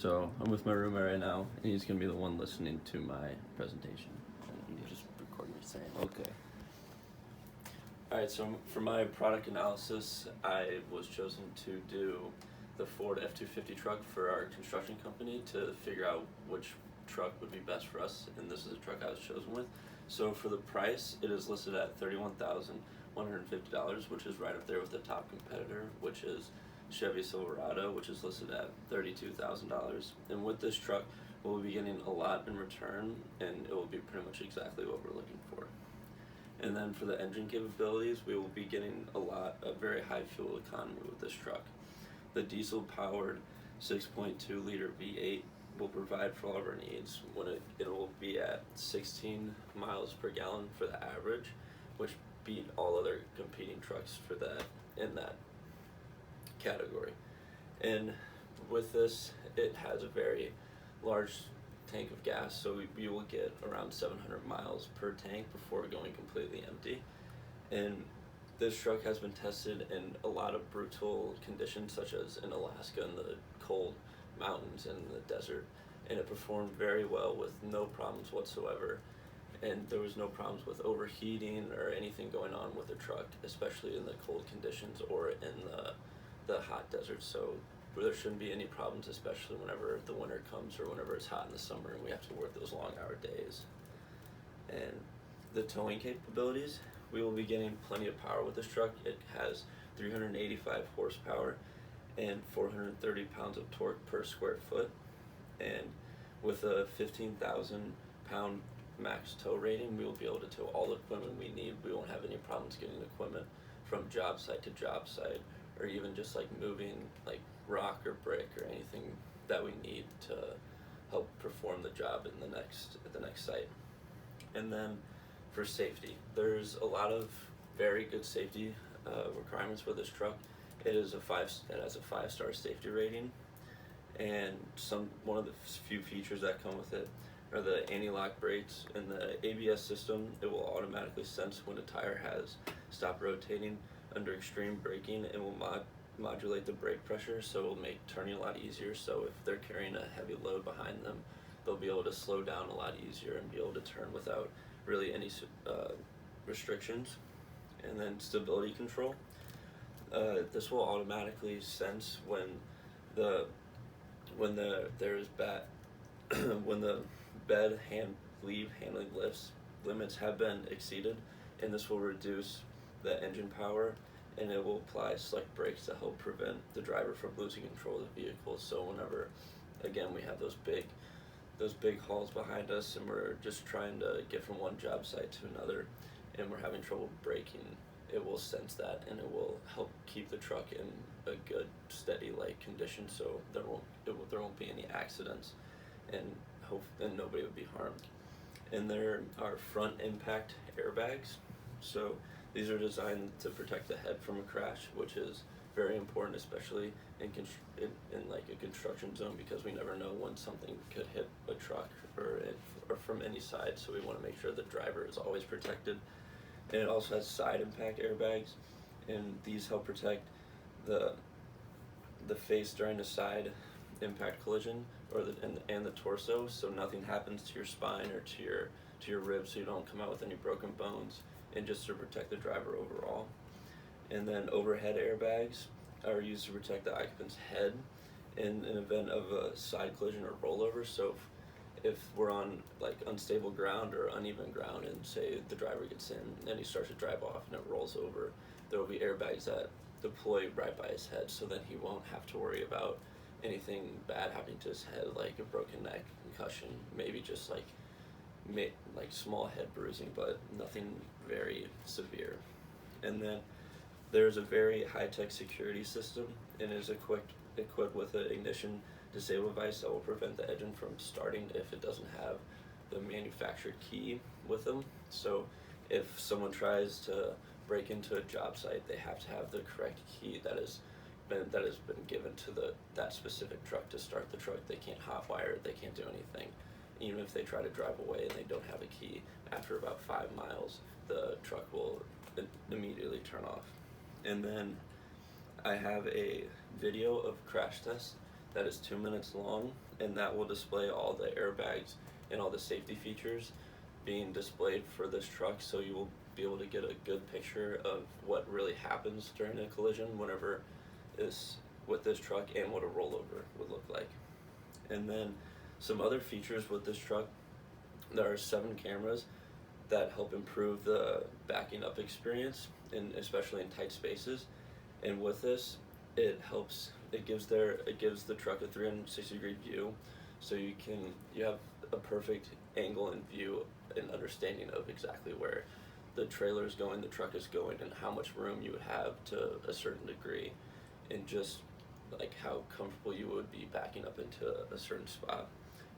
So I'm with my roommate right now, and he's gonna be the one listening to my presentation. And you just record me saying. Okay. Alright, so for my product analysis, I was chosen to do the Ford F-250 truck for our construction company to figure out which truck would be best for us, and this is the truck I was chosen with. So for the price, it is listed at $31,150, which is right up there with the top competitor, which is Chevy Silverado, which is listed at $32,000. And with this truck, we'll be getting a lot in return, and it will be pretty much exactly what we're looking for. And then for the engine capabilities, we will be getting a very high fuel economy with this truck. The diesel powered 6.2 liter V8 will provide for all of our needs when it will be at 16 miles per gallon for the average, which beat all other competing trucks for that in that category. And with this, it has a very large tank of gas, so we will get around 700 miles per tank before going completely empty. And this truck has been tested in a lot of brutal conditions, such as in Alaska in the cold mountains and the desert, and it performed very well with no problems whatsoever. And there was no problems with overheating or anything going on with the truck, especially in the cold conditions or in the hot desert. So there shouldn't be any problems, especially whenever the winter comes or whenever it's hot in the summer and we have to work those long hour days. And the towing capabilities, we will be getting plenty of power with this truck. It has 385 horsepower and 430 pounds of torque per square foot. And with a 15,000 pound max tow rating, we will be able to tow all the equipment we need. We won't have any problems getting equipment from job site to job site, or even just like moving like rock or brick or anything that we need to help perform the job at the next site. And then for safety, there's a lot of very good safety requirements for this truck. It has a 5-star safety rating, and one of the few features that come with it are the anti-lock brakes and the ABS system. It will automatically sense when a tire has stopped rotating under extreme braking, and will modulate the brake pressure, so it will make turning a lot easier. So if they're carrying a heavy load behind them, they'll be able to slow down a lot easier and be able to turn without really any restrictions. And then stability control. This will automatically sense when the bed handling limits have been exceeded, and this will reduce the engine power, and it will apply select brakes to help prevent the driver from losing control of the vehicle. So whenever, again, we have those big hauls behind us and we're just trying to get from one job site to another and we're having trouble braking, it will sense that and it will help keep the truck in a good steady condition, so there won't be any accidents and nobody would be harmed. And there are front impact airbags. So these are designed to protect the head from a crash, which is very important, especially in a construction zone, because we never know when something could hit a truck or from any side. So we want to make sure the driver is always protected. And it also has side impact airbags, and these help protect the face during a side impact collision and the torso, so nothing happens to your spine or to your ribs, so you don't come out with any broken bones, and just to protect the driver overall. And then overhead airbags are used to protect the occupant's head in an event of a side collision or rollover. So if we're on unstable ground or uneven ground, and say the driver gets in and he starts to drive off and it rolls over, there will be airbags that deploy right by his head, so then he won't have to worry about anything bad happening to his head, like a broken neck, concussion, maybe just like small head bruising, but nothing very severe. And then there's a very high-tech security system, and is equipped with an ignition disable device that will prevent the engine from starting if it doesn't have the manufactured key with them. So if someone tries to break into a job site, they have to have the correct key that has been given to that specific truck to start the truck. They can't hotwire it, they can't do anything. Even if they try to drive away and they don't have a key, after about 5 miles, the truck will immediately turn off. And then I have a video of crash tests that is 2 minutes long, and that will display all the airbags and all the safety features being displayed for this truck, so you will be able to get a good picture of what really happens during a collision whenever is with this truck and what a rollover would look like. And then some other features with this truck, there are 7 cameras that help improve the backing up experience, and especially in tight spaces. And with this, it gives the truck a 360-degree view, so you have a perfect angle and view and understanding of exactly where the trailer is going, the truck is going, and how much room you would have to a certain degree, and just like how comfortable you would be backing up into a certain spot.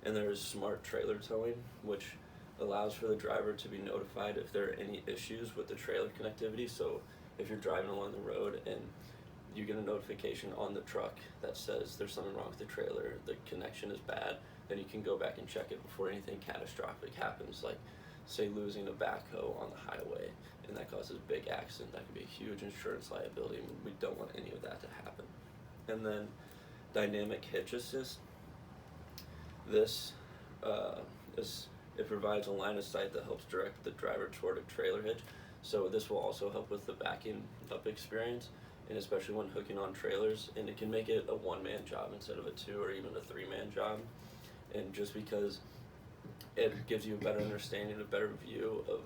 And there's smart trailer towing, which allows for the driver to be notified if there are any issues with the trailer connectivity. So if you're driving along the road and you get a notification on the truck that says there's something wrong with the trailer, the connection is bad, then you can go back and check it before anything catastrophic happens, like say losing a backhoe on the highway, and that causes a big accident. That could be a huge insurance liability, and we don't want any of that to happen. And then dynamic hitch assist. This it provides a line of sight that helps direct the driver toward a trailer hitch. So this will also help with the backing up experience, and especially when hooking on trailers, and it can make it a one-man job instead of a 2 or even a 3-man job. And just because it gives you a better understanding, a better view of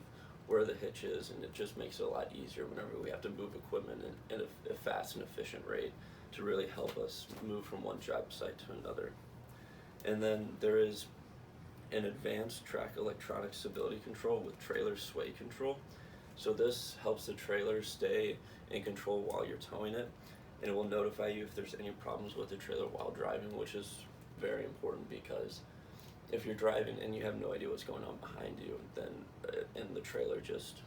where the hitch is, and it just makes it a lot easier whenever we have to move equipment in a fast and efficient rate to really help us move from one job site to another. And then there is an advanced track electronic stability control with trailer sway control. So this helps the trailer stay in control while you're towing it, and it will notify you if there's any problems with the trailer while driving, which is very important, because if you're driving and you have no idea what's going on behind you, then and the trailer just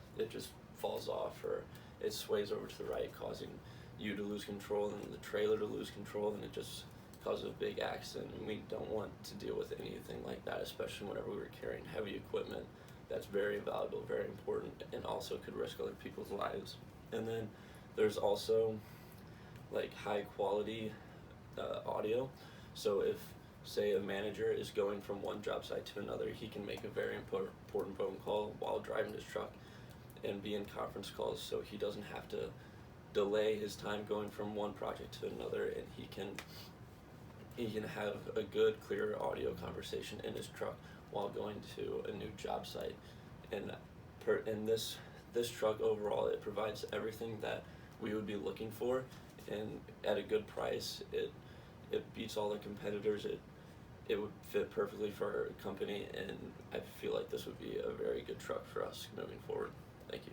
falls off, or it sways over to the right, causing you to lose control and the trailer to lose control, and it just causes a big accident. And we don't want to deal with anything like that, especially whenever we're carrying heavy equipment that's very valuable, very important, and also could risk other people's lives. And then there's also like high quality audio. So if say a manager is going from one job site to another, he can make a very important phone call while driving his truck and be in conference calls, so he doesn't have to delay his time going from one project to another, and he can have a good, clear audio conversation in his truck while going to a new job site. And this truck overall, it provides everything that we would be looking for, and at a good price. It beats all the competitors. It would fit perfectly for our company, and I feel like this would be a very good truck for us moving forward. Thank you.